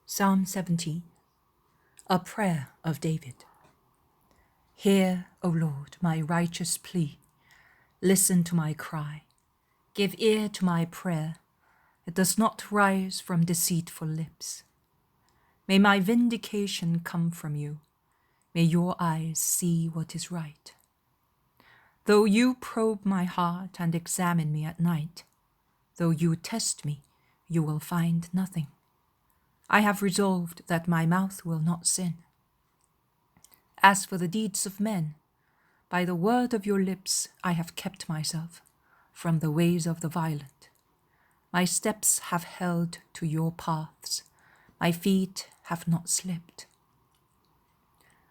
Psalm 17, a prayer of David. Hear, O Lord, my righteous plea. Listen to my cry. Give ear to my prayer. It does not rise from deceitful lips. May my vindication come from you. May your eyes see what is right. Though you probe my heart and examine me at night, though you test me, you will find nothing. I have resolved that my mouth will not sin. As for the deeds of men, by the word of your lips I have kept myself from the ways of the violent. My steps have held to your paths. My feet have not slipped.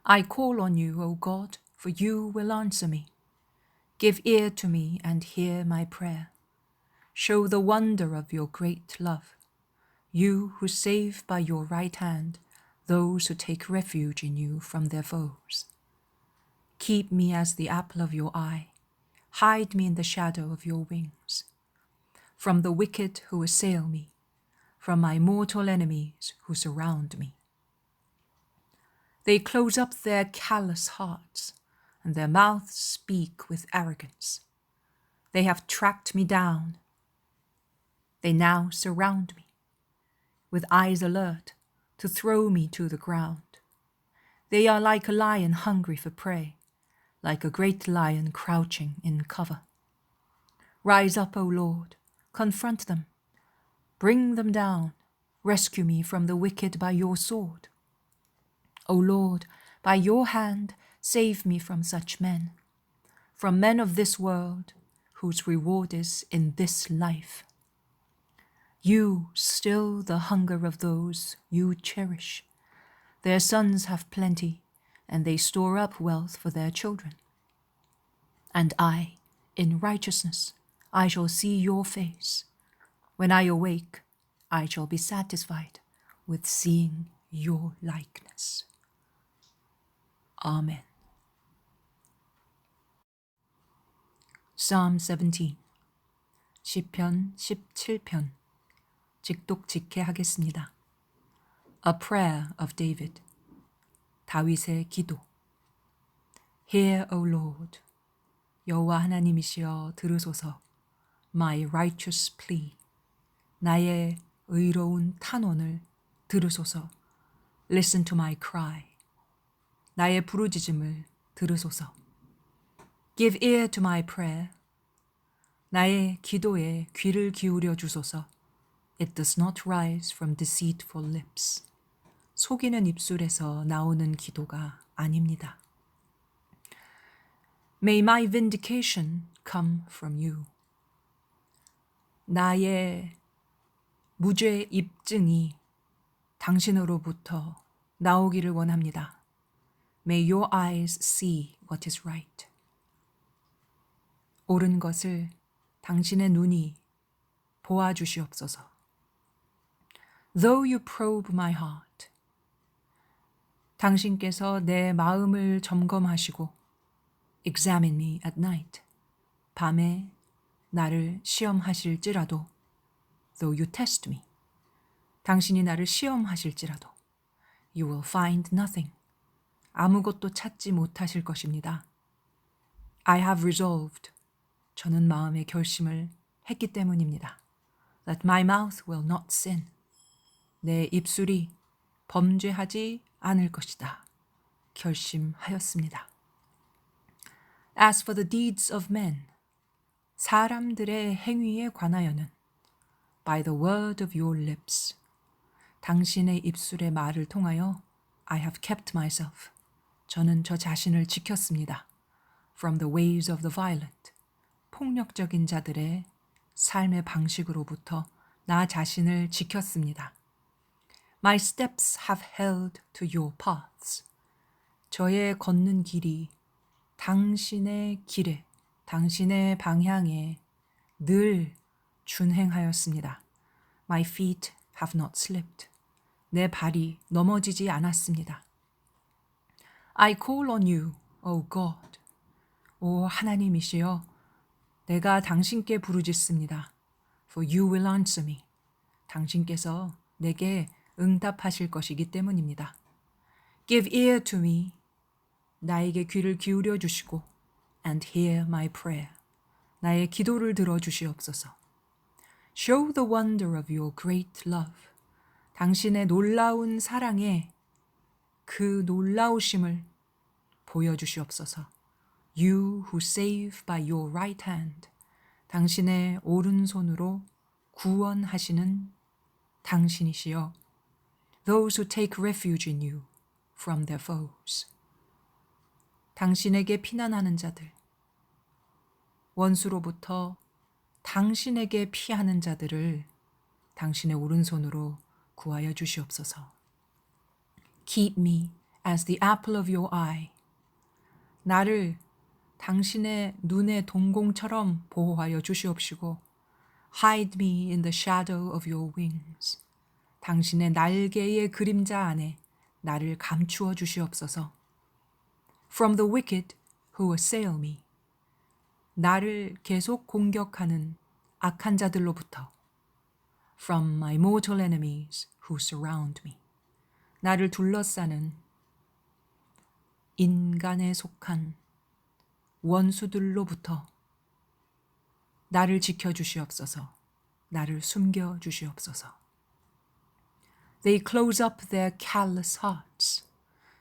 I call on you, O God, for you will answer me. Give ear to me and hear my prayer. Show the wonder of your great love, you who save by your right hand those who take refuge in you from their foes. Keep me as the apple of your eye. Hide me in the shadow of your wings. From the wicked who assail me, from my mortal enemies who surround me. They close up their callous hearts, and their mouths speak with arrogance. They have tracked me down. They now surround me, with eyes alert to throw me to the ground. They are like a lion hungry for prey, like a great lion crouching in cover. Rise up, O Lord, confront them, bring them down, rescue me from the wicked by your sword. O Lord, by your hand, save me from such men, from men of this world, whose reward is in this life. You still the hunger of those you cherish. Their sons have plenty, and they store up wealth for their children. And I, in righteousness, I shall see your face. When I awake, I shall be satisfied with seeing your likeness. Amen. Psalm 17, 시편 17편, 직독직해 하겠습니다. A prayer of David, 다윗의 기도. Hear, O Lord, 여호와 하나님이시여 들으소서, my righteous plea, 나의 의로운 탄원을 들으소서. Listen to my cry, 나의 부르짖음을 들으소서. Give ear to my prayer, 나의 기도에 귀를 기울여 주소서. It does not rise from deceitful lips. 속이는 입술에서 나오는 기도가 아닙니다. May my vindication come from you. 나의 무죄 입증이 당신으로부터 나오기를 원합니다. May your eyes see what is right. 옳은 것을 당신의 눈이 보아주시옵소서. Though you probe my heart, 당신께서 내 마음을 점검하시고 examine me at night, 밤에 나를 시험하실지라도 though you test me, 당신이 나를 시험하실지라도 you will find nothing, 아무것도 찾지 못하실 것입니다. I have resolved, 저는 마음의 결심을 했기 때문입니다. That my mouth will not sin, 내 입술이 범죄하지 않을 것이다. 결심하였습니다. As for the deeds of men, 사람들의 행위에 관하여는 by the word of your lips, 당신의 입술의 말을 통하여 I have kept myself, 저는 저 자신을 지켰습니다. From the ways of the violent, 폭력적인 자들의 삶의 방식으로부터 나 자신을 지켰습니다. My steps have held to your paths. 저의 걷는 길이 당신의 길에, 당신의 방향에 늘 준행하였습니다. My feet have not slipped. 내 발이 넘어지지 않았습니다. I call on you, O God. 오 하나님이시여, 내가 당신께 부르짖습니다. For you will answer me. 당신께서 내게 응답하실 것이기 때문입니다. Give ear to me. 나에게 귀를 기울여 주시고 and hear my prayer. 나의 기도를 들어 주시옵소서. Show the wonder of your great love. 당신의 놀라운 사랑의 그 놀라우심을 보여주시옵소서. You who save by your right hand. 당신의 오른손으로 구원하시는 당신이시여. Those who take refuge in you from their foes. 당신에게 피난하는 자들, 원수로부터 당신에게 피하는 자들을 당신의 오른손으로 구하여 주시옵소서. Keep me as the apple of your eye. 나를 당신의 눈의 동공처럼 보호하여 주시옵시고 Hide me in the shadow of your wings. 당신의 날개의 그림자 안에 나를 감추어 주시옵소서. From the wicked who assail me. 나를 계속 공격하는 악한 자들로부터. From my mortal enemies who surround me. 나를 둘러싸는 인간에 속한 원수들로부터 나를 지켜주시옵소서. 나를 숨겨주시옵소서. They close up their callous hearts.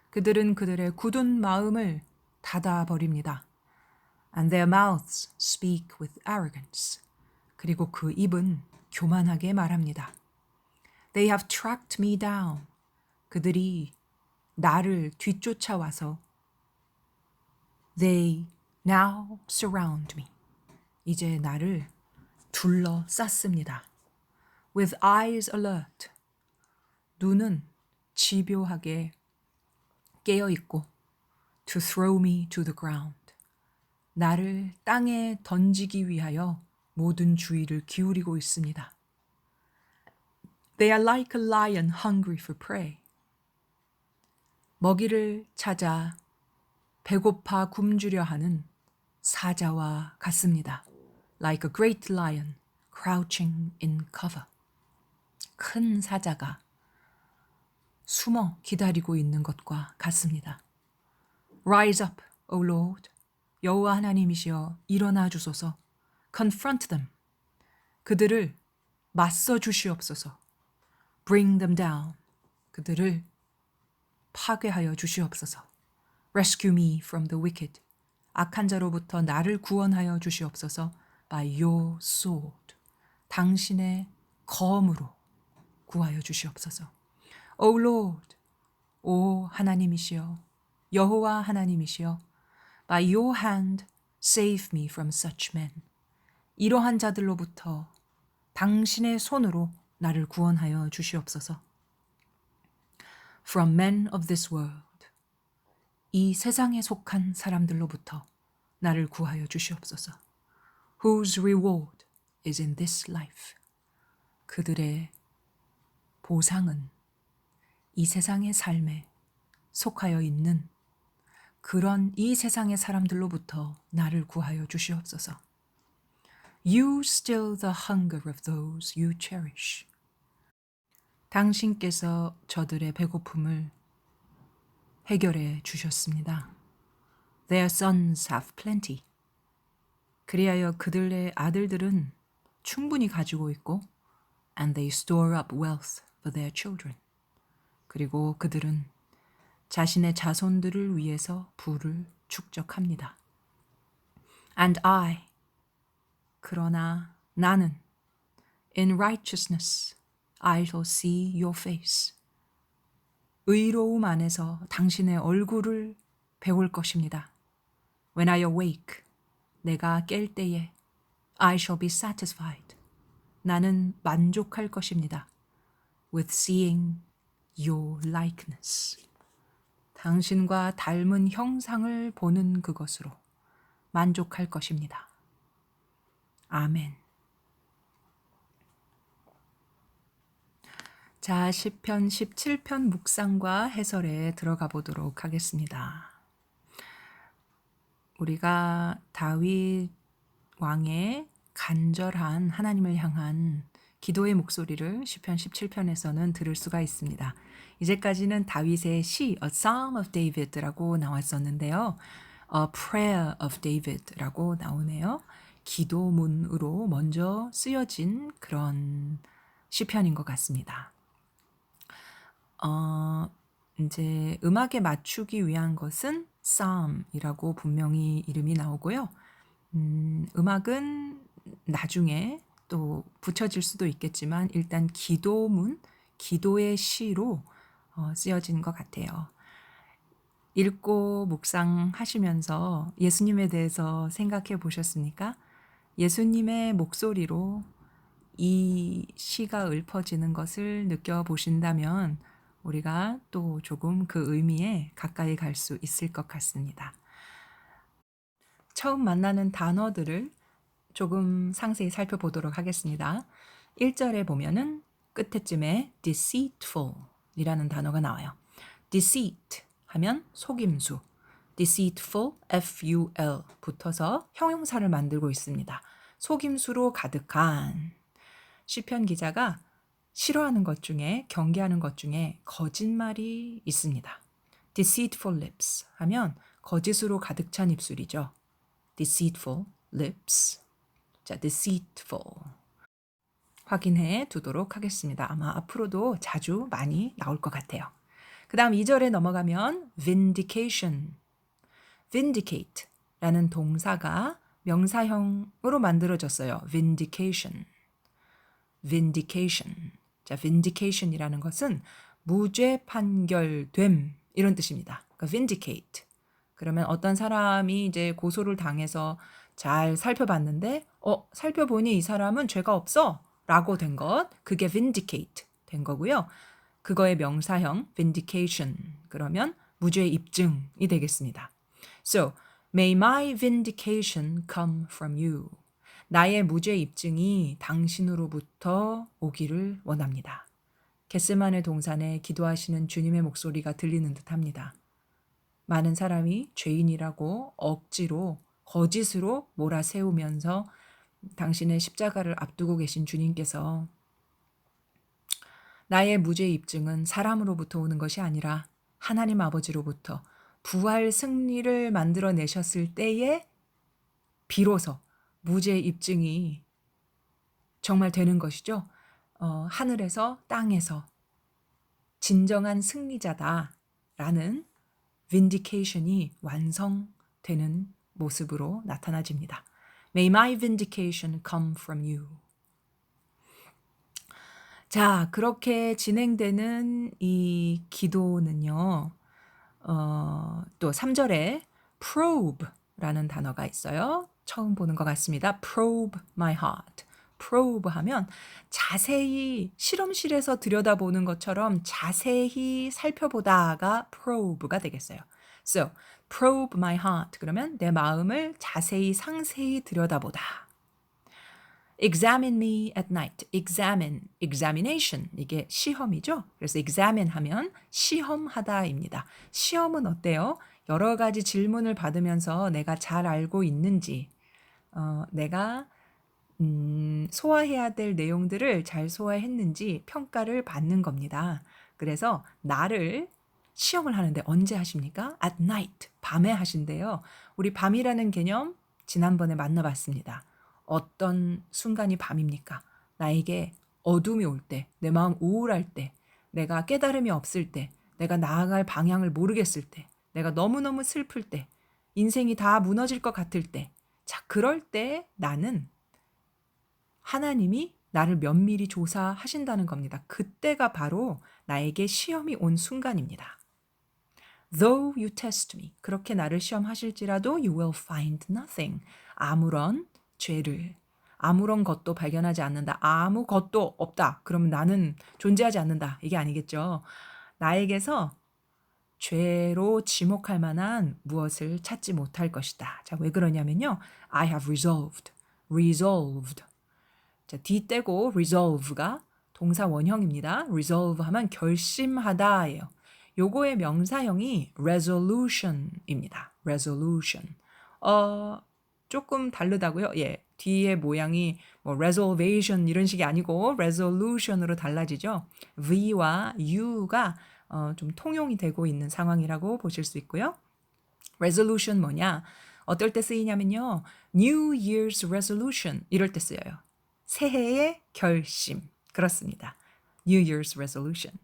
그들은 그들의 굳은 마음을 닫아버립니다. And their mouths speak with arrogance. 그리고 그 입은 교만하게 말합니다. They have tracked me down. 그들이 나를 뒤쫓아와서 They now surround me. 이제 나를 둘러쌌습니다. With eyes alert. 눈은 집요하게 깨어있고 To throw me to the ground. 나를 땅에 던지기 위하여 모든 주의를 기울이고 있습니다. They are like a lion hungry for prey. 먹이를 찾아 배고파 굶주려 하는 사자와 같습니다. Like a great lion crouching in cover. 큰 사자가 숨어 기다리고 있는 것과 같습니다. Rise up, O Lord. 여호와 하나님이시여 일어나 주소서. Confront them. 그들을 맞서 주시옵소서. Bring them down. 그들을 파괴하여 주시옵소서. Rescue me from the wicked. 악한 자로부터 나를 구원하여 주시옵소서. By your sword. 당신의 검으로 구하여 주시옵소서. O Lord. 오 하나님이시여. 여호와 하나님이시여. By your hand save me from such men. 이러한 자들로부터 당신의 손으로 나를 구원하여 주시옵소서. From men of this world. 이 세상에 속한 사람들로부터 나를 구하여 주시옵소서. Whose reward is in this life. 그들의 보상은 이 세상의 삶에 속하여 있는 그런 이 세상의 사람들로부터 나를 구하여 주시옵소서. You still the hunger of those you cherish. 당신께서 저들의 배고픔을 해결해 주셨습니다. Their sons have plenty. 그리하여 그들의 아들들은 충분히 가지고 있고 and they store up wealth for their children. 그리고 그들은 자신의 자손들을 위해서 부를 축적합니다. And I, 그러나 나는 in righteousness I shall see your face. 의로움 안에서 당신의 얼굴을 배울 것입니다. When I awake, 내가 깰 때에 I shall be satisfied. 나는 만족할 것입니다. With seeing your likeness. 당신과 닮은 형상을 보는 그것으로 만족할 것입니다. 아멘. 자, 시편 17편 묵상과 해설에 들어가 보도록 하겠습니다. 우리가 다윗 왕의 간절한 하나님을 향한 기도의 목소리를 시편 17편에서는 들을 수가 있습니다. 이제까지는 다윗의 시 A Psalm of David라고 나왔었는데요. A Prayer of David라고 나오네요. 기도문으로 먼저 쓰여진 그런 시편인 것 같습니다. 이제 음악에 맞추기 위한 것은 Psalm이라고 분명히 이름이 나오고요. 음악은 나중에 또 붙여질 수도 있겠지만 일단 기도문, 기도의 시로 쓰여진 것 같아요. 읽고 묵상하시면서 예수님에 대해서 생각해 보셨습니까? 예수님의 목소리로 이 시가 읊어지는 것을 느껴보신다면 우리가 또 조금 그 의미에 가까이 갈 수 있을 것 같습니다. 처음 만나는 단어들을 조금 상세히 살펴보도록 하겠습니다. 1절에 보면은 끝에쯤에 deceitful 이라는 단어가 나와요. deceit 하면 속임수, deceitful, F-U-L 붙어서 형용사를 만들고 있습니다. 속임수로 가득한. 시편 기자가 싫어하는 것 중에, 경계하는 것 중에 거짓말이 있습니다. deceitful lips 하면 거짓으로 가득 찬 입술이죠. deceitful lips. 자, deceitful. 확인해 두도록 하겠습니다. 아마 앞으로도 자주 많이 나올 것 같아요. 그 다음 2절에 넘어가면 vindication. vindicate 라는 동사가 명사형으로 만들어졌어요. vindication. vindication. 자, vindication이라는 것은 무죄 판결됨 이런 뜻입니다. 그러니까 vindicate. 그러면 어떤 사람이 이제 고소를 당해서 잘 살펴봤는데 살펴보니 이 사람은 죄가 없어 라고 된 것, 그게 vindicate 된 거고요. 그거의 명사형 vindication 그러면 무죄 입증이 되겠습니다. So, may my vindication come from you. 나의 무죄 입증이 당신으로부터 오기를 원합니다. 겟세마네 동산에 기도하시는 주님의 목소리가 들리는 듯합니다. 많은 사람이 죄인이라고 억지로 거짓으로 몰아세우면서 당신의 십자가를 앞두고 계신 주님께서 나의 무죄 입증은 사람으로부터 오는 것이 아니라 하나님 아버지로부터 부활 승리를 만들어내셨을 때에 비로소 무죄 입증이 정말 되는 것이죠. 하늘에서 땅에서 진정한 승리자다라는 vindication이 완성되는 모습으로 나타나집니다. May my vindication come from you. 자, 그렇게 진행되는 이 기도는요. 또 3절에 probe라는 단어가 있어요. 처음 보는 것 같습니다. probe my heart. probe 하면 자세히 실험실에서 들여다보는 것처럼 자세히 살펴보다가 probe가 되겠어요. So, probe my heart. 그러면 내 마음을 자세히 상세히 들여다보다. Examine me at night. Examine, examination. 이게 시험이죠. 그래서 examine 하면 시험하다입니다. 시험은 어때요? 여러 가지 질문을 받으면서 내가 잘 알고 있는지, 내가 소화해야 될 내용들을 잘 소화했는지 평가를 받는 겁니다. 그래서 나를 시험을 하는데 언제 하십니까? At night, 밤에 하신대요. 우리 밤이라는 개념 지난번에 만나봤습니다. 어떤 순간이 밤입니까? 나에게 어둠이 올 때, 내 마음 우울할 때, 내가 깨달음이 없을 때, 내가 나아갈 방향을 모르겠을 때, 내가 너무너무 슬플 때, 인생이 다 무너질 것 같을 때, 자, 그럴 때 나는 하나님이 나를 면밀히 조사하신다는 겁니다. 그때가 바로 나에게 시험이 온 순간입니다. Though you test me. 그렇게 나를 시험하실지라도 you will find nothing. 아무런 죄를, 아무런 것도 발견하지 않는다. 아무것도 없다. 그러면 나는 존재하지 않는다. 이게 아니겠죠. 나에게서 죄로 지목할 만한 무엇을 찾지 못할 것이다. 자, 왜 그러냐면요. I have resolved. resolved. 자, D 떼고 resolve가 동사 원형입니다. resolve 하면 결심하다예요. 요거의 명사형이 resolution입니다. resolution. 조금 다르다고요? 예. 뒤의 모양이 뭐 reservation 이런 식이 아니고 resolution으로 달라지죠. V와 U가 좀 통용이 되고 있는 상황이라고 보실 수 있고요. resolution 뭐냐? 어떨 때 쓰이냐면요. New Year's resolution 이럴 때 쓰여요. 새해의 결심. 그렇습니다. New Year's resolution.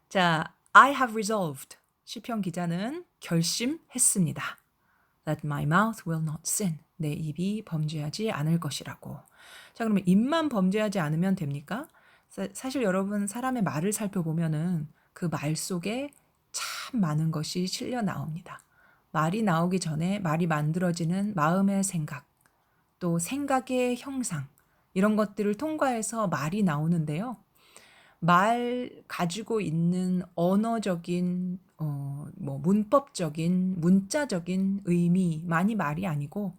자, I have resolved. 시편 기자는 결심했습니다. That my mouth will not sin. 내 입이 범죄하지 않을 것이라고. 자, 그러면 입만 범죄하지 않으면 됩니까? 사실 여러분 사람의 말을 살펴보면은 그 말 속에 참 많은 것이 실려 나옵니다. 말이 나오기 전에 말이 만들어지는 마음의 생각, 또 생각의 형상, 이런 것들을 통과해서 말이 나오는데요. 말 가지고 있는 언어적인 문법적인 문자적인 의미만이 말이 아니고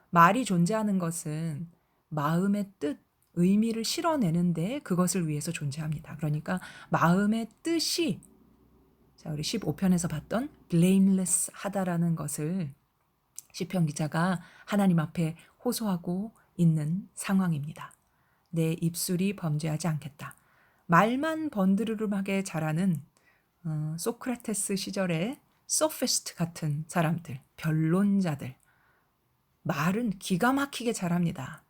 말이 존재하는 것은 마음의 뜻, 의미를 실어내는데 그것을 위해서 존재합니다. 그러니까 마음의 뜻이 자, 우리 15편에서 봤던 blameless 하다라는 것을 시편 기자가 하나님 앞에 호소하고 있는 상황입니다. 내 입술이 범죄하지 않겠다. 말만 번드르르하게 자라는 소크라테스 시절의 소피스트 같은 사람들, 변론자들. 말은 기가 막히게 잘합니다.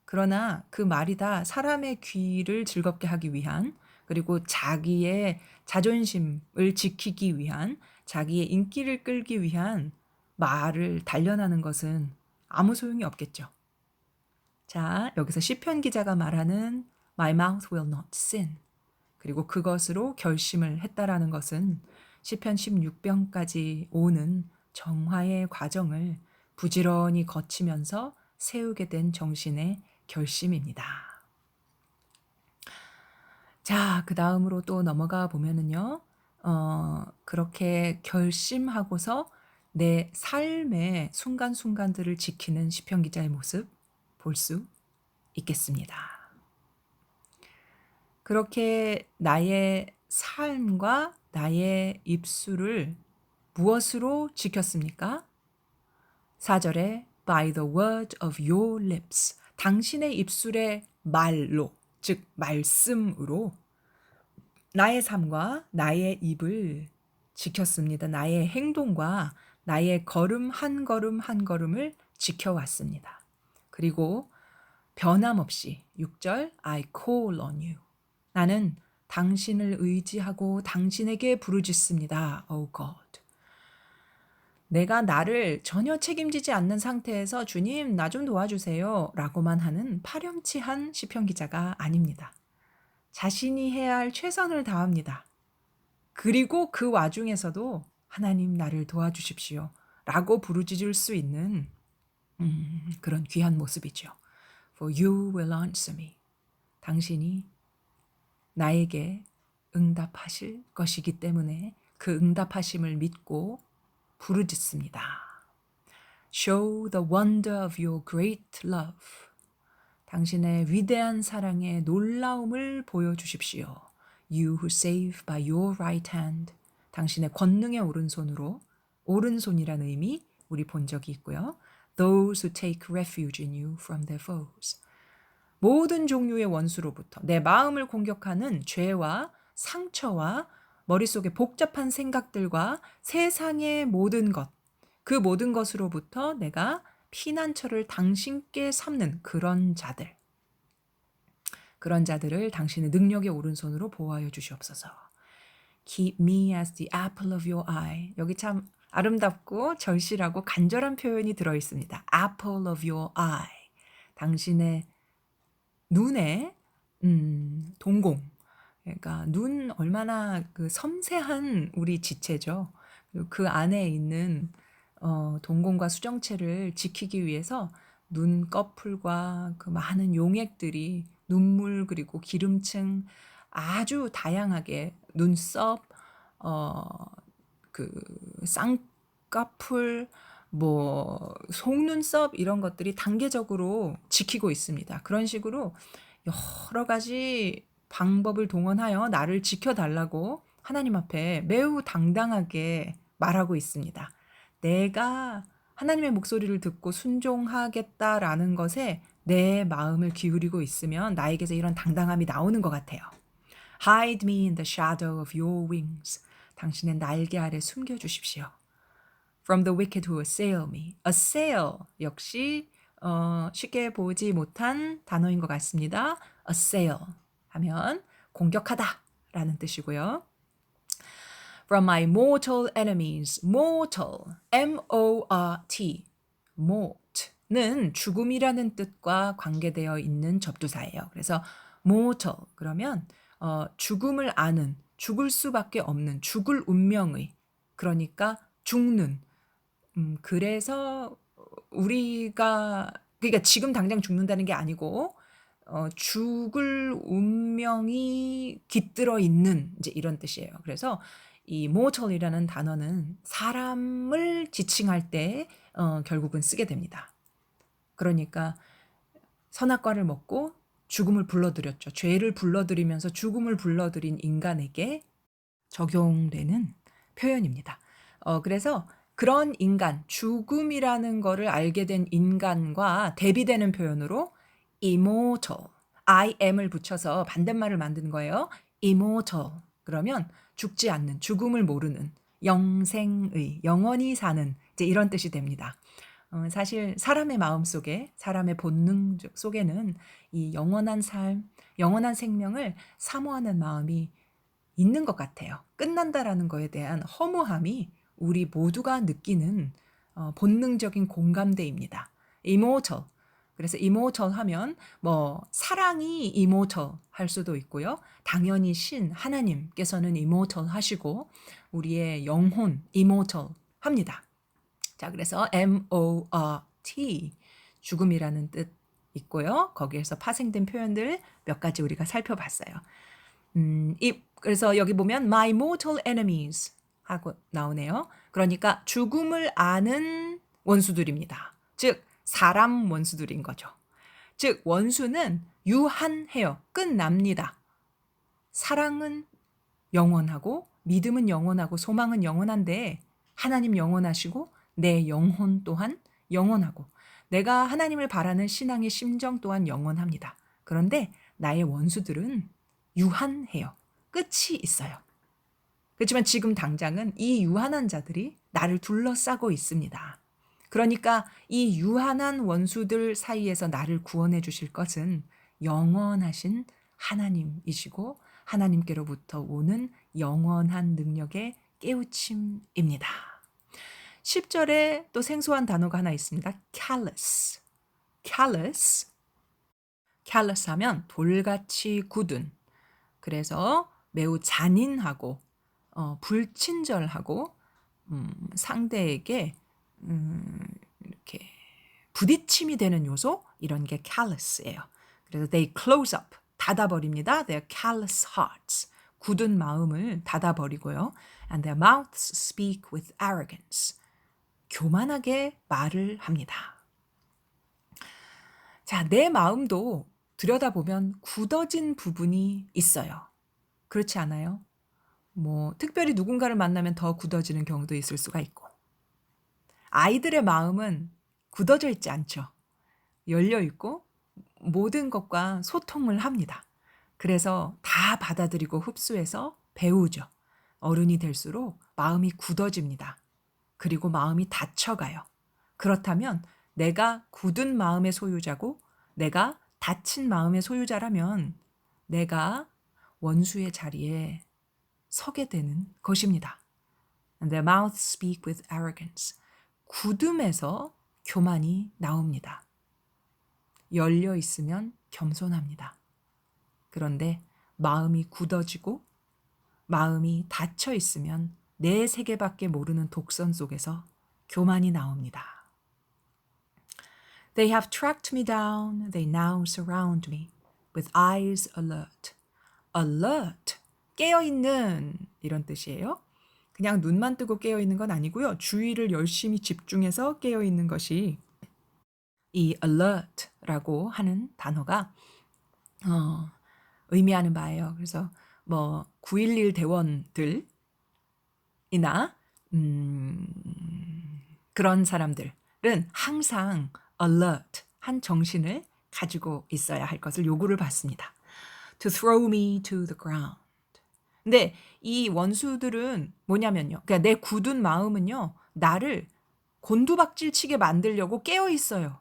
그러나 그 말이 다 사람의 귀를 즐겁게 하기 위한 그리고 자기의 자존심을 지키기 위한 자기의 인기를 끌기 위한 말을 단련하는 것은 아무 소용이 없겠죠. 자, 여기서 시편 기자가 말하는 My mouth will not sin. 그리고 그것으로 결심을 했다라는 것은 시편 16편까지 오는 정화의 과정을 부지런히 거치면서 세우게 된 정신의 결심입니다. 자, 그 다음으로 또 넘어가 보면은요, 그렇게 결심하고서 내 삶의 순간순간들을 지키는 시편 기자의 모습 볼 수 있겠습니다. 그렇게 나의 삶과 나의 입술을 무엇으로 지켰습니까? 4절에 by the word of your lips. 당신의 입술의 말로, 즉 말씀으로 나의 삶과 나의 입을 지켰습니다. 나의 행동과 나의 걸음 한 걸음 한 걸음을 지켜왔습니다. 그리고 변함없이 6절 I call on you. 나는 당신을 의지하고 당신에게 부르짖습니다. Oh God. 내가 나를 전혀 책임지지 않는 상태에서 주님 나 좀 도와주세요 라고만 하는 파렴치한 시편 기자가 아닙니다. 자신이 해야 할 최선을 다합니다. 그리고 그 와중에서도 하나님 나를 도와주십시오 라고 부르짖을 수 있는 그런 귀한 모습이죠. For you will answer me. 당신이 나에게 응답하실 것이기 때문에 그 응답하심을 믿고 부르짖습니다. Show the wonder of your great love. 당신의 위대한 사랑의 놀라움을 보여주십시오. You who save by your right hand. 당신의 권능의 오른손으로, 오른손이라는 의미 우리 본 적이 있고요. Those who take refuge in you from their foes. 모든 종류의 원수로부터 내 마음을 공격하는 죄와 상처와 머릿속에 복잡한 생각들과 세상의 모든 것, 그 모든 것으로부터 내가 피난처를 당신께 삼는 그런 자들을 당신의 능력의 오른손으로 보호하여 주시옵소서. Keep me as the apple of your eye. 여기 참 아름답고 절실하고 간절한 표현이 들어 있습니다. Apple of your eye. 당신의 눈의 동공. 그러니까 눈 얼마나 그 섬세한 우리 지체죠. 그리고 그 안에 있는 동공과 수정체를 지키기 위해서 눈꺼풀과 그 많은 용액들이 눈물 그리고 기름층 아주 다양하게 눈썹, 그 쌍꺼풀, 뭐 속눈썹 이런 것들이 단계적으로 지키고 있습니다. 그런 식으로 여러 가지 방법을 동원하여 나를 지켜달라고 하나님 앞에 매우 당당하게 말하고 있습니다. 내가 하나님의 목소리를 듣고 순종하겠다라는 것에 내 마음을 기울이고 있으면 나에게서 이런 당당함이 나오는 것 같아요. Hide me in the shadow of your wings. 당신의 날개 아래 숨겨주십시오. From the wicked who assail me. assail 역시 쉽게 보지 못한 단어인 것 같습니다. assail 하면 공격하다 라는 뜻이고요. From my mortal enemies. mortal, M-O-R-T, mort는 죽음이라는 뜻과 관계되어 있는 접두사예요. 그래서 mortal 그러면 죽음을 아는, 죽을 수밖에 없는, 죽을 운명의, 그러니까 죽는. 그래서 우리가 그러니까 지금 당장 죽는다는 게 아니고 죽을 운명이 깃들어 있는 이제 이런 뜻이에요. 그래서 이 mortal이라는 단어는 사람을 지칭할 때 결국은 쓰게 됩니다. 그러니까 선악과를 먹고 죽음을 불러들였죠. 죄를 불러들이면서 죽음을 불러들인 인간에게 적용되는 표현입니다. 그래서 그런 인간, 죽음이라는 거를 알게 된 인간과 대비되는 표현으로 immortal, I am을 붙여서 반대말을 만드는 거예요. immortal. 그러면 죽지 않는, 죽음을 모르는, 영생의, 영원히 사는 이제 이런 뜻이 됩니다. 사실 사람의 마음 속에, 사람의 본능 속에는 이 영원한 삶, 영원한 생명을 사모하는 마음이 있는 것 같아요. 끝난다라는 거에 대한 허무함이 우리 모두가 느끼는 본능적인 공감대입니다. immortal. 그래서 immortal 하면 뭐 사랑이 immortal 할 수도 있고요. 당연히 신 하나님께서는 immortal 하시고 우리의 영혼 immortal 합니다. 자, 그래서 M-O-R-T 죽음이라는 뜻 있고요. 거기에서 파생된 표현들 몇 가지 우리가 살펴봤어요. 그래서 여기 보면 my mortal enemies 하고 나오네요. 그러니까 죽음을 아는 원수들입니다. 즉 사람 원수들인 거죠. 즉 원수는 유한해요. 끝납니다. 사랑은 영원하고 믿음은 영원하고 소망은 영원한데 하나님 영원하시고 내 영혼 또한 영원하고 내가 하나님을 바라는 신앙의 심정 또한 영원합니다. 그런데 나의 원수들은 유한해요. 끝이 있어요. 그렇지만 지금 당장은 이 유한한 자들이 나를 둘러싸고 있습니다. 그러니까 이 유한한 원수들 사이에서 나를 구원해 주실 것은 영원하신 하나님이시고 하나님께로부터 오는 영원한 능력의 깨우침입니다. 10절에 또 생소한 단어가 하나 있습니다. callous. callous. callous 하면 돌같이 굳은. 그래서 매우 잔인하고 불친절하고 상대에게 이렇게 부딪힘이 되는 요소 이런 게 callous예요. 그래서 they close up 닫아버립니다. Their callous hearts 굳은 마음을 닫아버리고요. And their mouths speak with arrogance 교만하게 말을 합니다. 자, 내 마음도 들여다보면 굳어진 부분이 있어요. 그렇지 않아요? 뭐 특별히 누군가를 만나면 더 굳어지는 경우도 있을 수가 있고 아이들의 마음은 굳어져 있지 않죠. 열려 있고 모든 것과 소통을 합니다. 그래서 다 받아들이고 흡수해서 배우죠. 어른이 될수록 마음이 굳어집니다. 그리고 마음이 닫혀가요. 그렇다면 내가 굳은 마음의 소유자고 내가 닫힌 마음의 소유자라면 내가 원수의 자리에 서게 되는 것입니다. And their mouths speak with arrogance. 굳음에서 교만이 나옵니다. 열려 있으면 겸손합니다. 그런데 마음이 굳어지고 마음이 닫혀 있으면 내 세계밖에 모르는 독선 속에서 교만이 나옵니다. They have tracked me down. They now surround me with eyes alert. alert. 깨어있는 이런 뜻이에요. 그냥 눈만 뜨고 깨어있는 건 아니고요. 주의를 열심히 집중해서 깨어있는 것이 이 alert라고 하는 단어가 의미하는 바예요. 그래서 뭐 911 대원들이나 그런 사람들은 항상 alert 한 정신을 가지고 있어야 할 것을 요구를 받습니다. To throw me to the ground. 근데 이 원수들은 뭐냐면요. 그러니까 내 굳은 마음은요. 나를 곤두박질 치게 만들려고 깨어 있어요.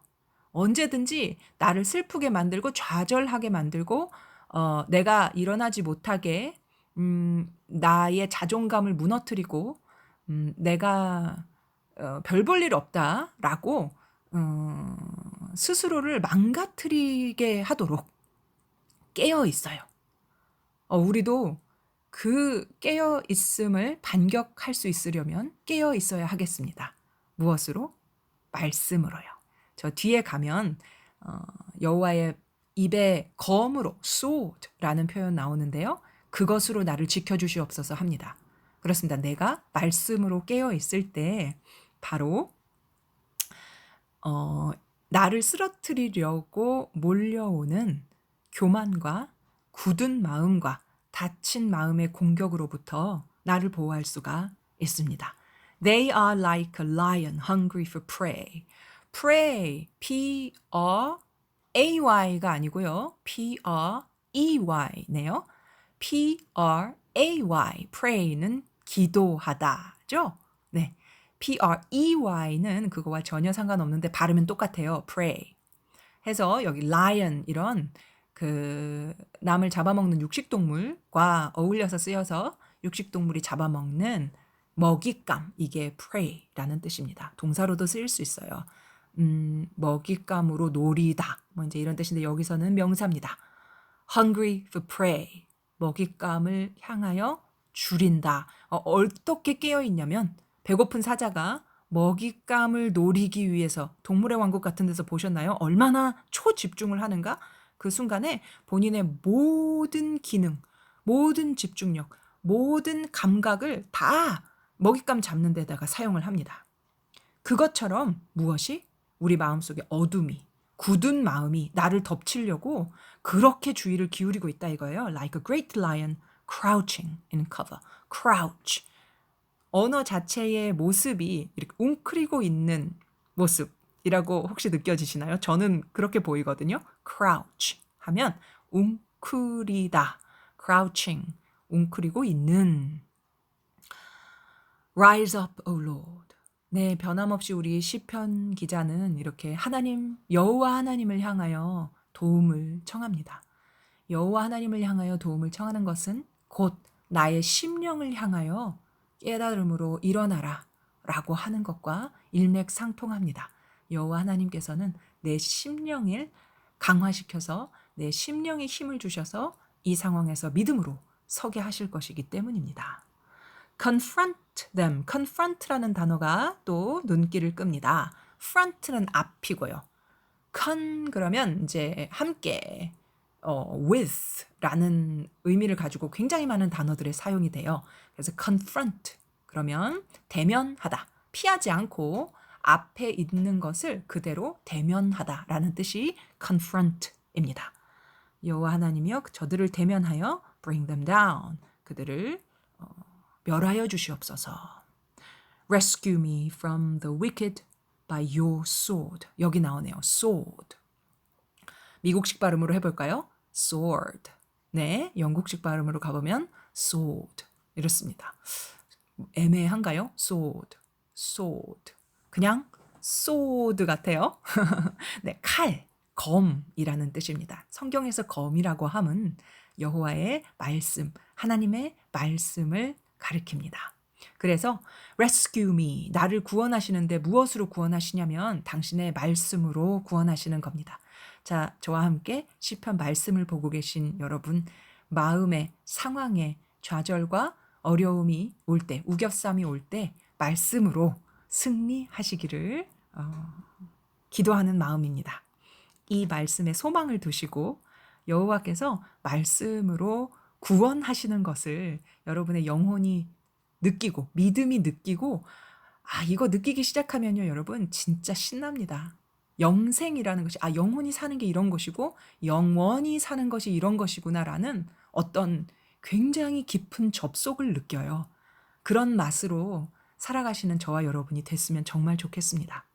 언제든지 나를 슬프게 만들고 좌절하게 만들고 내가 일어나지 못하게 나의 자존감을 무너뜨리고 내가 별 볼 일 없다라고 스스로를 망가뜨리게 하도록 깨어 있어요. 우리도 그 깨어 있음을 반격할 수 있으려면 깨어 있어야 하겠습니다. 무엇으로? 말씀으로요. 저 뒤에 가면 여호와의 입에 검으로 sword라는 표현 나오는데요. 그것으로 나를 지켜주시옵소서 합니다. 그렇습니다. 내가 말씀으로 깨어 있을 때 바로 나를 쓰러뜨리려고 몰려오는 교만과 굳은 마음과 다친 마음의 공격으로부터 나를 보호할 수가 있습니다. They are like a lion hungry for prey. prey, P-R-A-Y가 아니고요. P-R-E-Y네요. P-R-A-Y, pray는 기도하다죠. 네. P-R-E-Y는 그거와 전혀 상관없는데 발음은 똑같아요. pray. 해서 여기 lion 이런 그 남을 잡아먹는 육식동물과 어울려서 쓰여서 육식동물이 잡아먹는 먹잇감, 이게 prey라는 뜻입니다. 동사로도 쓰일 수 있어요. 먹잇감으로 노리다, 뭐 이제 이런 뜻인데 여기서는 명사입니다. hungry for prey, 먹잇감을 향하여 줄인다. 어떻게 깨어 있냐면 배고픈 사자가 먹잇감을 노리기 위해서 동물의 왕국 같은 데서 보셨나요? 얼마나 초집중을 하는가? 그 순간에 본인의 모든 기능, 모든 집중력, 모든 감각을 다 먹잇감 잡는 데다가 사용을 합니다. 그것처럼 무엇이? 우리 마음속에 어둠이, 굳은 마음이 나를 덮치려고 그렇게 주의를 기울이고 있다 이거예요. Like a great lion crouching in cover. crouch. 언어 자체의 모습이 이렇게 웅크리고 있는 모습이라고 혹시 느껴지시나요? 저는 그렇게 보이거든요. crouch 하면 웅크리다. crouching, 웅크리고 있는. Rise up, O Lord. 네, 변함없이 우리 시편 기자는 이렇게 하나님, 여호와 하나님을 향하여 도움을 청합니다. 여호와 하나님을 향하여 도움을 청하는 것은 곧 나의 심령을 향하여 깨달음으로 일어나라 라고 하는 것과 일맥상통합니다. 여호와 하나님께서는 내 심령을 강화시켜서 내 심령에 힘을 주셔서 이 상황에서 믿음으로 서게 하실 것이기 때문입니다. confront them. confront라는 단어가 또 눈길을 끕니다. front는 앞이고요. 그러면 이제 함께 with라는 의미를 가지고 굉장히 많은 단어들의 사용이 돼요. 그래서 confront 그러면 대면하다, 피하지 않고 앞에 있는 것을 그대로 대면하다라는 뜻이 confront입니다. 여호와 하나님이여 저들을 대면하여 bring them down, 그들을 멸하여 주시옵소서. Rescue me from the wicked by your sword. 여기 나오네요. sword. 미국식 발음으로 해볼까요? sword. 네, 영국식 발음으로 가보면 sword. 이렇습니다. 애매한가요? sword. sword. 그냥 sword 같아요. 네, 칼, 검이라는 뜻입니다. 성경에서 검이라고 함은 여호와의 말씀, 하나님의 말씀을 가리킵니다. 그래서 rescue me, 나를 구원하시는데 무엇으로 구원하시냐면 당신의 말씀으로 구원하시는 겁니다. 자, 저와 함께 시편 말씀을 보고 계신 여러분, 마음의 상황에 좌절과 어려움이 올 때, 우겨쌈이 올 때 말씀으로 승리하시기를 기도하는 마음입니다. 이 말씀에 소망을 두시고 여호와께서 말씀으로 구원하시는 것을 여러분의 영혼이 느끼고 믿음이 느끼고 이거 느끼기 시작하면요 여러분 진짜 신납니다. 영생이라는 것이 영혼이 사는 게 이런 것이고 영원히 사는 것이 이런 것이구나라는 어떤 굉장히 깊은 접속을 느껴요. 그런 맛으로 살아가시는 저와 여러분이 됐으면 정말 좋겠습니다.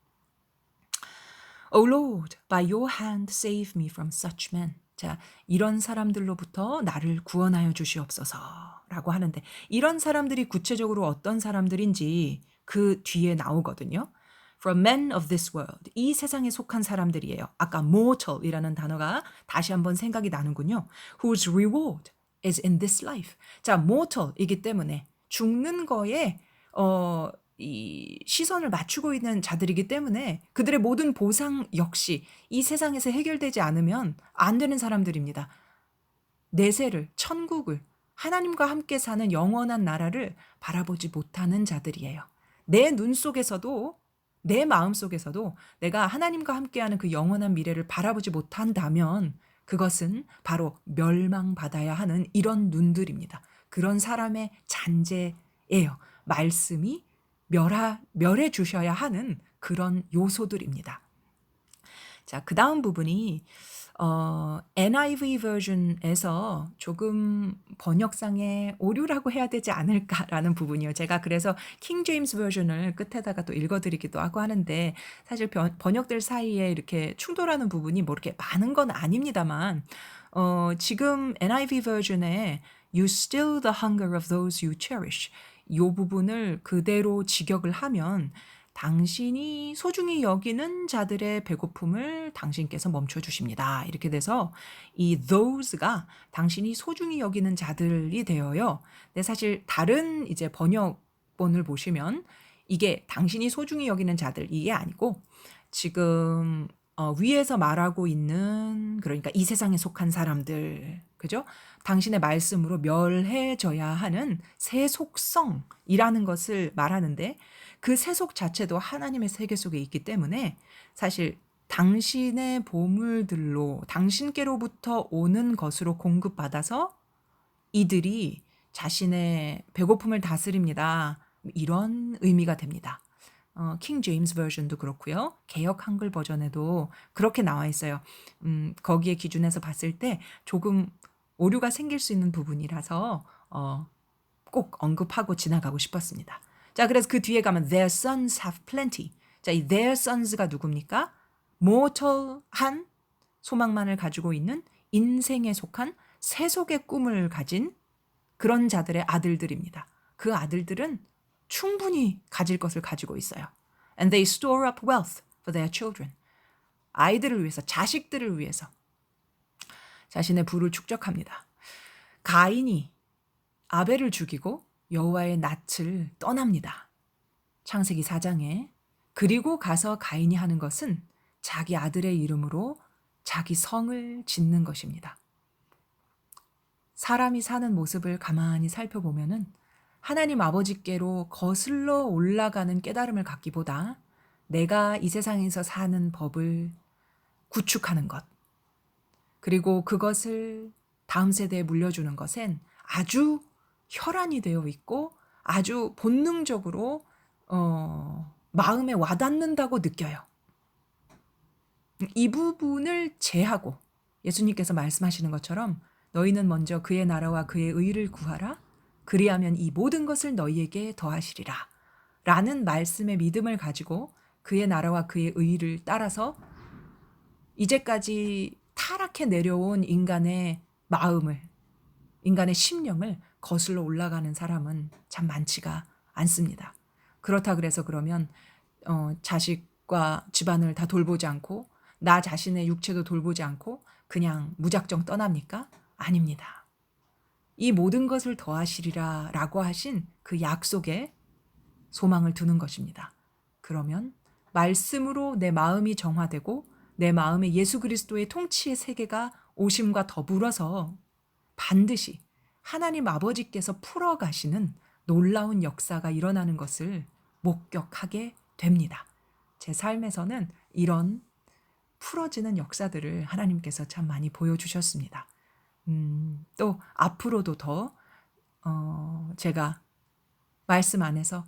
O Lord, by your hand save me from such men. 자, 이런 사람들로부터 나를 구원하여 주시옵소서라고 하는데 이런 사람들이 구체적으로 어떤 사람들인지 그 뒤에 나오거든요. From men of this world. 이 세상에 속한 사람들이에요. 아까 mortal이라는 단어가 다시 한번 생각이 나는군요. Whose reward is in this life. 자, mortal이기 때문에 죽는 거에 이 시선을 맞추고 있는 자들이기 때문에 그들의 모든 보상 역시 이 세상에서 해결되지 않으면 안 되는 사람들입니다. 내세를, 천국을, 하나님과 함께 사는 영원한 나라를 바라보지 못하는 자들이에요. 내 눈 속에서도 내 마음 속에서도 내가 하나님과 함께하는 그 영원한 미래를 바라보지 못한다면 그것은 바로 멸망받아야 하는 이런 눈들입니다. 그런 사람의 잔재예요. 말씀이 멸해 주셔야 하는 그런 요소들입니다. 자, 그 다음 부분이 NIV 버전에서 조금 번역상의 오류라고 해야 되지 않을까라는 부분이요. 제가 그래서 킹 제임스 버전을 끝에다가 또 읽어드리기도 하고 하는데 사실 번역들 사이에 이렇게 충돌하는 부분이 뭐 이렇게 많은 건 아닙니다만 지금 NIV 버전에 You still the hunger of those you cherish 이 부분을 그대로 직역을 하면 당신이 소중히 여기는 자들의 배고픔을 당신께서 멈춰 주십니다. 이렇게 돼서 이 those가 당신이 소중히 여기는 자들이 되어요. 근데 사실 다른 이제 번역본을 보시면 이게 당신이 소중히 여기는 자들 이게 아니고 지금 위에서 말하고 있는 그러니까 이 세상에 속한 사람들 그죠? 당신의 말씀으로 멸해져야 하는 세속성이라는 것을 말하는데 그 세속 자체도 하나님의 세계 속에 있기 때문에 사실 당신의 보물들로 당신께로부터 오는 것으로 공급받아서 이들이 자신의 배고픔을 다스립니다. 이런 의미가 됩니다. 킹 제임스 버전도 그렇고요. 개역 한글 버전에도 그렇게 나와 있어요. 거기에 기준에서 봤을 때 조금 오류가 생길 수 있는 부분이라서 꼭 언급하고 지나가고 싶었습니다. 자, 그래서 그 뒤에 가면 their sons have plenty. 자, 이 their sons가 누굽니까? mortal한 소망만을 가지고 있는 인생에 속한 세속의 꿈을 가진 그런 자들의 아들들입니다. 그 아들들은 충분히 가질 것을 가지고 있어요. And they store up wealth for their children. 아이들을 위해서, 자식들을 위해서 자신의 부를 축적합니다. 가인이 아벨을 죽이고 여호와의 낯을 떠납니다. 창세기 4장에 그리고 가서 가인이 하는 것은 자기 아들의 이름으로 자기 성을 짓는 것입니다. 사람이 사는 모습을 가만히 살펴보면은 하나님 아버지께로 거슬러 올라가는 깨달음을 갖기보다 내가 이 세상에서 사는 법을 구축하는 것, 그리고 그것을 다음 세대에 물려주는 것엔 아주 혈안이 되어 있고 아주 본능적으로 마음에 와닿는다고 느껴요. 이 부분을 제하고 예수님께서 말씀하시는 것처럼 너희는 먼저 그의 나라와 그의 의를 구하라. 그리하면 이 모든 것을 너희에게 더하시리라. 라는 말씀의 믿음을 가지고 그의 나라와 그의 의를 따라서 이제까지 타락해 내려온 인간의 마음을, 인간의 심령을 거슬러 올라가는 사람은 참 많지가 않습니다. 그렇다 그래서 그러면 자식과 집안을 다 돌보지 않고 나 자신의 육체도 돌보지 않고 그냥 무작정 떠납니까? 아닙니다. 이 모든 것을 더하시리라 라고 하신 그 약속에 소망을 두는 것입니다. 그러면 말씀으로 내 마음이 정화되고 내 마음에 예수 그리스도의 통치의 세계가 오심과 더불어서 반드시 하나님 아버지께서 풀어가시는 놀라운 역사가 일어나는 것을 목격하게 됩니다. 제 삶에서는 이런 풀어지는 역사들을 하나님께서 참 많이 보여주셨습니다. 또 앞으로도 더 제가 말씀 안에서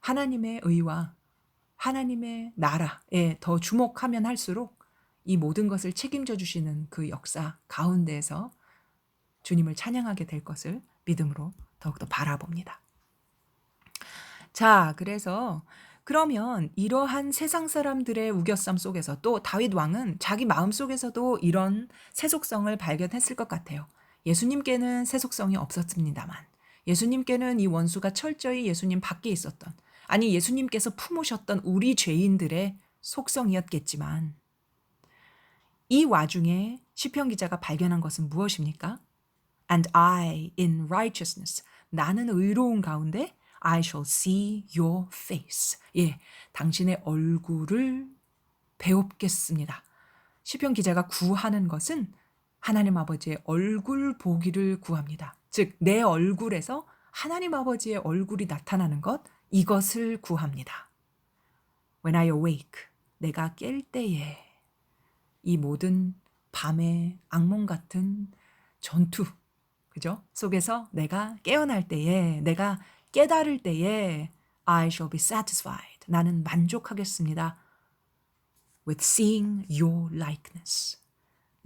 하나님의 의와 하나님의 나라에 더 주목하면 할수록 이 모든 것을 책임져 주시는 그 역사 가운데에서 주님을 찬양하게 될 것을 믿음으로 더욱더 바라봅니다. 자, 그래서 그러면 이러한 세상 사람들의 우겨쌈 속에서 또 다윗 왕은 자기 마음속에서도 이런 세속성을 발견했을 것 같아요. 예수님께는 세속성이 없었습니다만 예수님께는 이 원수가 철저히 예수님 밖에 있었던, 아니 예수님께서 품으셨던 우리 죄인들의 속성이었겠지만 이 와중에 시편 기자가 발견한 것은 무엇입니까? And I in righteousness, 나는 의로운 가운데 I shall see your face. 예, 당신의 얼굴을 배웁겠습니다. 시편 기자가 구하는 것은 하나님 아버지의 얼굴 보기를 구합니다. 즉, 내 얼굴에서 하나님 아버지의 얼굴이 나타나는 것, 이것을 구합니다. When I awake, 내가 깰 때에 이 모든 밤의 악몽 같은 전투, 그죠? 속에서 내가 깨어날 때에, 내가 깨달을 때에 I shall be satisfied. 나는 만족하겠습니다. With seeing your likeness.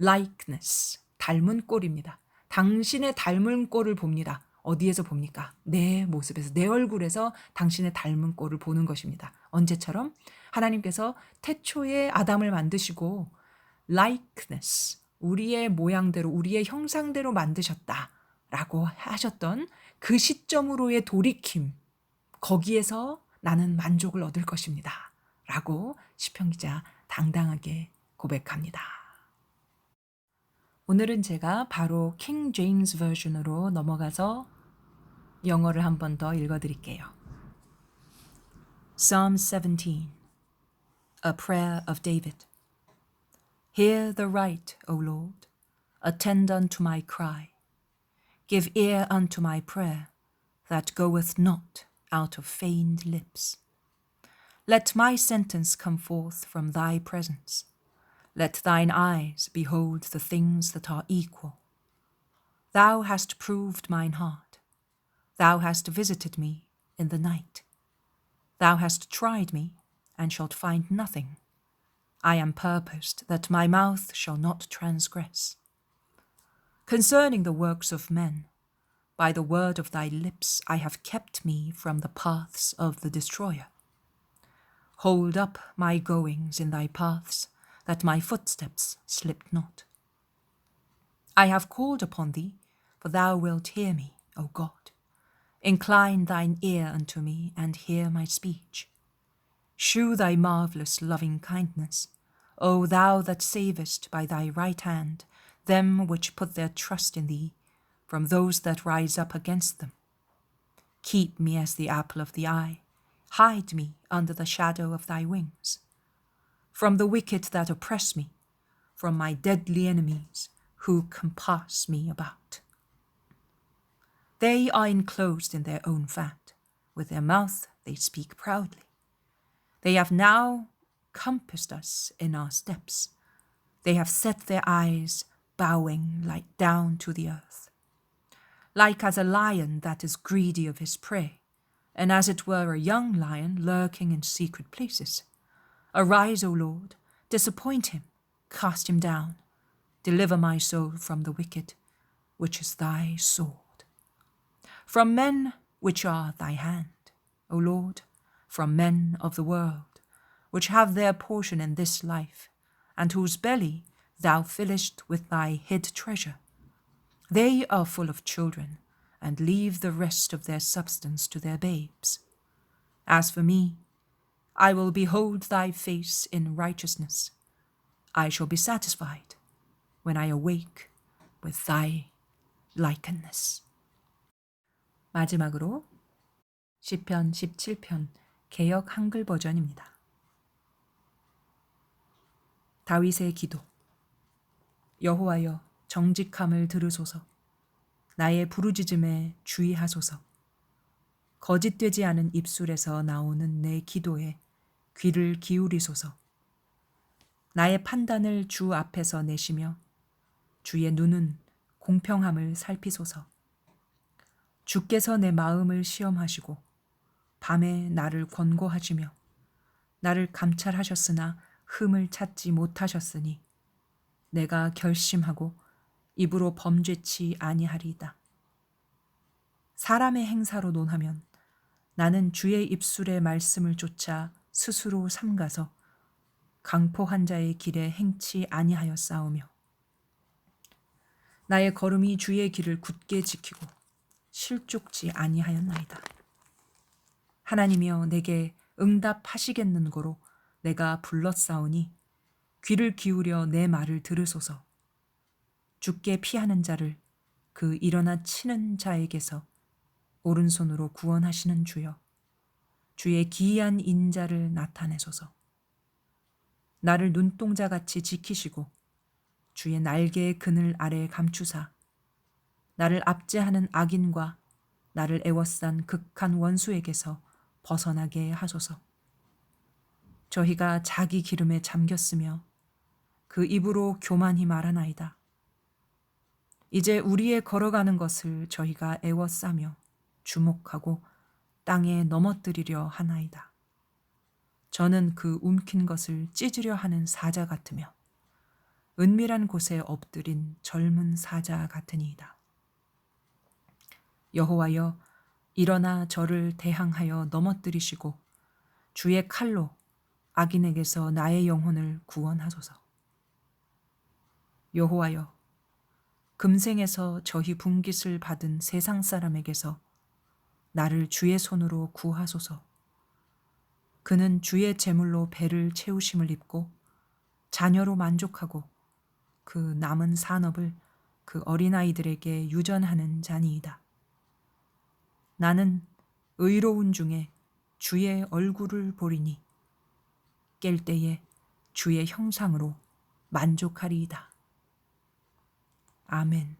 likeness, 닮은 꼴입니다. 당신의 닮은 꼴을 봅니다. 어디에서 봅니까? 내 모습에서, 내 얼굴에서 당신의 닮은 꼴을 보는 것입니다. 언제처럼? 하나님께서 태초에 아담을 만드시고 likeness, 우리의 모양대로, 우리의 형상대로 만드셨다라고 하셨던 그 시점으로의 돌이킴, 거기에서 나는 만족을 얻을 것입니다. 라고 시편 기자 당당하게 고백합니다. 오늘은 제가 바로 킹 제임스 버전으로 넘어가서 영어를 한 번 더 읽어드릴게요. Psalm 17, A prayer of David. Hear the right, O Lord, attend unto my cry. Give ear unto my prayer, that goeth not out of feigned lips. Let my sentence come forth from thy presence. Let thine eyes behold the things that are equal. Thou hast proved mine heart. Thou hast visited me in the night. Thou hast tried me, and shalt find nothing. I am purposed that my mouth shall not transgress. Concerning the works of men, by the word of thy lips I have kept me from the paths of the destroyer. Hold up my goings in thy paths, that my footsteps slip not. I have called upon thee, for thou wilt hear me, O God. Incline thine ear unto me, and hear my speech. Shew thy marvellous loving kindness, O thou that savest by thy right hand them which put their trust in thee, from those that rise up against them. Keep me as the apple of the eye. Hide me under the shadow of thy wings. From the wicked that oppress me, from my deadly enemies who compass me about. They are enclosed in their own fat. With their mouth they speak proudly. They have now compassed us in our steps. They have set their eyes bowing like down to the earth. Like as a lion that is greedy of his prey, and as it were a young lion lurking in secret places. Arise, O Lord, disappoint him, cast him down. Deliver my soul from the wicked, which is thy sword. From men which are thy hand, O Lord, from men of the world, which have their portion in this life, and whose belly thou fillest with thy hid treasure. They are full of children, and leave the rest of their substance to their babes. As for me, I will behold thy face in righteousness. I shall be satisfied when I awake with thy likeness. 마지막으로 시편 17편 개역 한글 버전입니다. 다윗의 기도. 여호와여, 정직함을 들으소서. 나의 부르짖음에 주의하소서. 거짓되지 않은 입술에서 나오는 내 기도에 귀를 기울이소서. 나의 판단을 주 앞에서 내시며 주의 눈은 공평함을 살피소서. 주께서 내 마음을 시험하시고 밤에 나를 권고하시며 나를 감찰하셨으나 흠을 찾지 못하셨으니 내가 결심하고 입으로 범죄치 아니하리이다. 사람의 행사로 논하면 나는 주의 입술의 말씀을 쫓아 스스로 삼가서 강포한 자의 길에 행치 아니하였사오며 나의 걸음이 주의 길을 굳게 지키고 실족지 아니하였나이다. 하나님이여 내게 응답하시겠는 고로 내가 불렀사오니 귀를 기울여 내 말을 들으소서. 주께 피하는 자를 그 일어나 치는 자에게서 오른손으로 구원하시는 주여, 주의 기이한 인자를 나타내소서. 나를 눈동자같이 지키시고 주의 날개의 그늘 아래 감추사 나를 압제하는 악인과 나를 애워싼 극한 원수에게서 벗어나게 하소서. 저희가 자기 기름에 잠겼으며 그 입으로 교만히 말하나이다. 이제 우리의 걸어가는 것을 저희가 애워싸며 주목하고 땅에 넘어뜨리려 하나이다. 저는 그 움킨 것을 찢으려 하는 사자 같으며 은밀한 곳에 엎드린 젊은 사자 같으니이다. 여호와여 일어나 저를 대항하여 넘어뜨리시고 주의 칼로 악인에게서 나의 영혼을 구원하소서. 여호와여 금생에서 저희 분깃을 받은 세상 사람에게서 나를 주의 손으로 구하소서. 그는 주의 제물로 배를 채우심을 입고 자녀로 만족하고 그 남은 산업을 그 어린아이들에게 유전하는 자니이다. 나는 의로운 중에 주의 얼굴을 보리니 깰 때에 주의 형상으로 만족하리이다. 아멘.